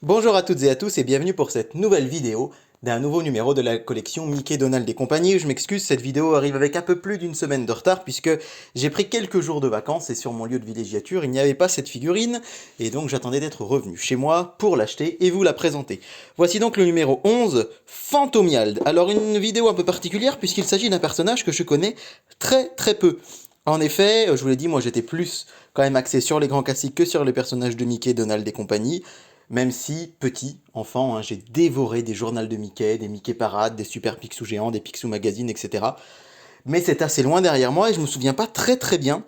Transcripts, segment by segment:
Bonjour à toutes et à tous et bienvenue pour cette nouvelle vidéo d'un nouveau numéro de la collection Mickey, Donald et compagnie. Je m'excuse, cette vidéo arrive avec un peu plus d'une semaine de retard puisque j'ai pris quelques jours de vacances et sur mon lieu de villégiature il n'y avait pas cette figurine et donc j'attendais d'être revenu chez moi pour l'acheter et vous la présenter. Voici donc le numéro 11, Phantomiald. Alors une vidéo un peu particulière puisqu'il s'agit d'un personnage que je connais très peu. En effet, je vous l'ai dit, moi j'étais plus quand même axé sur les grands classiques que sur les personnages de Mickey, Donald et compagnie. Même si, petit, enfant, hein, j'ai dévoré des journaux de Mickey, des Mickey Parades, des Super Picsou géants, des Picsou Magazine, etc. Mais c'est assez loin derrière moi et je me souviens pas très bien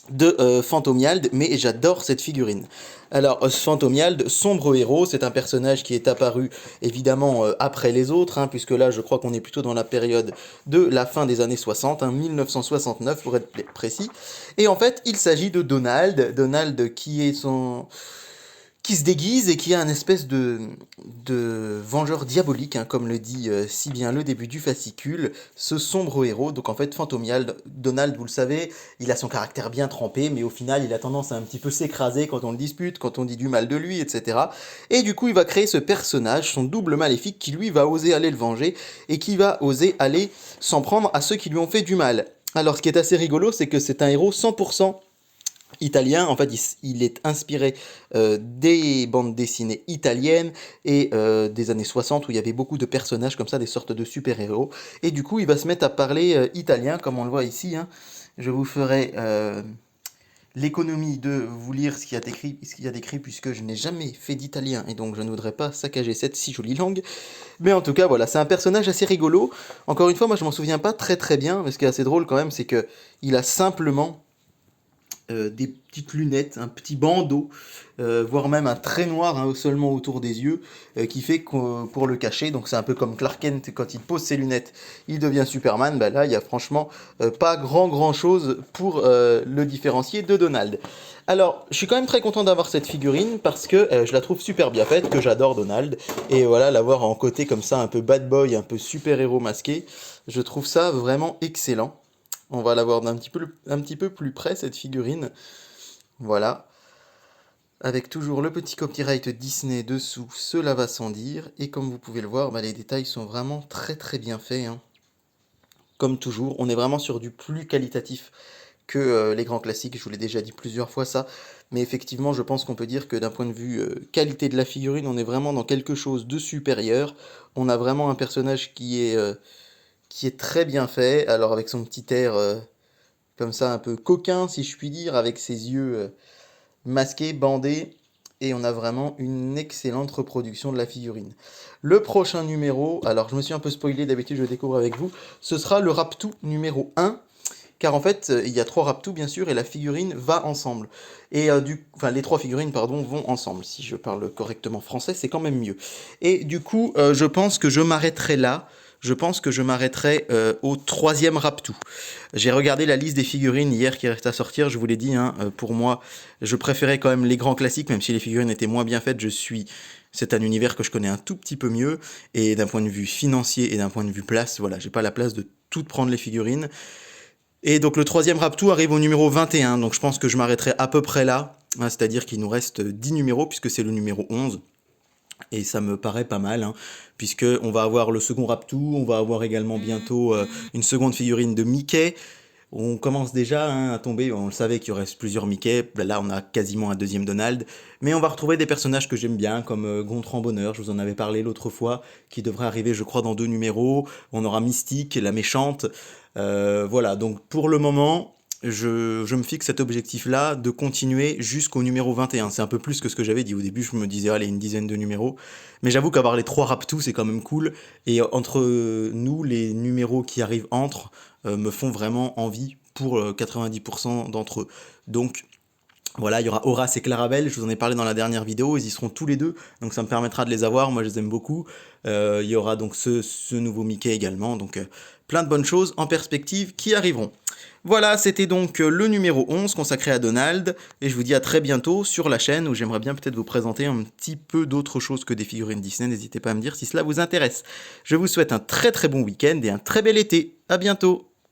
de Phantomiald, mais j'adore cette figurine. Alors, Phantomiald, sombre héros, c'est un personnage qui est apparu évidemment après les autres, hein, puisque là je crois qu'on est plutôt dans la période de la fin des années 60, hein, 1969 pour être précis. Et en fait, il s'agit de Donald qui se déguise et qui a un espèce de vengeur diabolique, hein, comme le dit si bien le début du fascicule, ce sombre héros. Donc en fait, Phantomiald, Donald, vous le savez, il a son caractère bien trempé, mais au final, il a tendance à un petit peu s'écraser quand on le dispute, quand on dit du mal de lui, etc. Et du coup, il va créer ce personnage, son double maléfique, qui lui va oser aller le venger et qui va oser aller s'en prendre à ceux qui lui ont fait du mal. Alors, ce qui est assez rigolo, c'est que c'est un héros 100% italien. En fait, il est inspiré des bandes dessinées italiennes et des années 60 où il y avait beaucoup de personnages comme ça, des sortes de super-héros. Et du coup, il va se mettre à parler italien, comme on le voit ici, hein. Je vous ferai l'économie de vous lire ce qu'il y a décrit, puisque je n'ai jamais fait d'italien et donc je ne voudrais pas saccager cette si jolie langue. Mais en tout cas, voilà, c'est un personnage assez rigolo. Encore une fois, moi je m'en souviens pas très bien, mais ce qui est assez drôle quand même, c'est que il a simplement des petites lunettes, un petit bandeau, voire même un trait noir, hein, seulement autour des yeux, qui fait que pour le cacher, donc c'est un peu comme Clark Kent quand il pose ses lunettes, il devient Superman. Bah là, il y a franchement pas grand chose pour le différencier de Donald. Alors, je suis quand même très content d'avoir cette figurine parce que je la trouve super bien faite, que j'adore Donald, et voilà, l'avoir en côté comme ça, un peu bad boy, un peu super-héros masqué, je trouve ça vraiment excellent. On va la voir d'un petit peu plus près, cette figurine. Voilà. Avec toujours le petit copyright Disney dessous, cela va sans dire. Et comme vous pouvez le voir, bah, les détails sont vraiment très bien faits, hein. Comme toujours, on est vraiment sur du plus qualitatif que les grands classiques. Je vous l'ai déjà dit plusieurs fois ça. Mais effectivement, je pense qu'on peut dire que d'un point de vue qualité de la figurine, on est vraiment dans quelque chose de supérieur. On a vraiment un personnage qui est très bien fait. Alors avec son petit air comme ça un peu coquin si je puis dire, avec ses yeux masqués, bandés, et on a vraiment une excellente reproduction de la figurine. Le prochain numéro, alors je me suis un peu spoilé, d'habitude je découvre avec vous, ce sera le Raptou numéro 1, car en fait il y a 3 Raptous bien sûr, et la figurine va ensemble. Et enfin les 3 figurines pardon vont ensemble, si je parle correctement français c'est quand même mieux. Et du coup je pense que je m'arrêterai là. Je pense que je m'arrêterai au 3e Raptou. J'ai regardé la liste des figurines hier qui reste à sortir, je vous l'ai dit, hein, pour moi, je préférais quand même les grands classiques, même si les figurines étaient moins bien faites, c'est un univers que je connais un tout petit peu mieux, et d'un point de vue financier et d'un point de vue place, voilà, j'ai pas la place de toutes prendre les figurines. Et donc le 3e Raptou arrive au numéro 21, donc je pense que je m'arrêterai à peu près là, hein, c'est-à-dire qu'il nous reste 10 numéros, puisque c'est le numéro 11. Et ça me paraît pas mal, hein, puisque on va avoir le second Raptou, on va avoir également bientôt une seconde figurine de Mickey. On commence déjà, hein, à tomber, on le savait qu'il y aurait plusieurs Mickey, là on a quasiment un deuxième Donald, mais on va retrouver des personnages que j'aime bien, comme Gontran Bonheur, je vous en avais parlé l'autre fois, qui devrait arriver je crois dans 2 numéros, on aura Mystique, la méchante, voilà, donc pour le moment, je me fixe cet objectif-là de continuer jusqu'au numéro 21. C'est un peu plus que ce que j'avais dit au début, je me disais, allez, une dizaine de numéros. Mais j'avoue qu'avoir les 3 Raptous, c'est quand même cool. Et entre nous, les numéros qui arrivent entre me font vraiment envie pour 90% d'entre eux. Donc voilà, il y aura Horace et Clarabelle, je vous en ai parlé dans la dernière vidéo, ils y seront tous les deux, donc ça me permettra de les avoir, moi je les aime beaucoup. Il y aura donc ce nouveau Mickey également, donc plein de bonnes choses en perspective qui arriveront. Voilà, c'était donc le numéro 11 consacré à Donald, et je vous dis à très bientôt sur la chaîne où j'aimerais bien peut-être vous présenter un petit peu d'autres choses que des figurines Disney, n'hésitez pas à me dire si cela vous intéresse. Je vous souhaite un très bon week-end et un très bel été, à bientôt.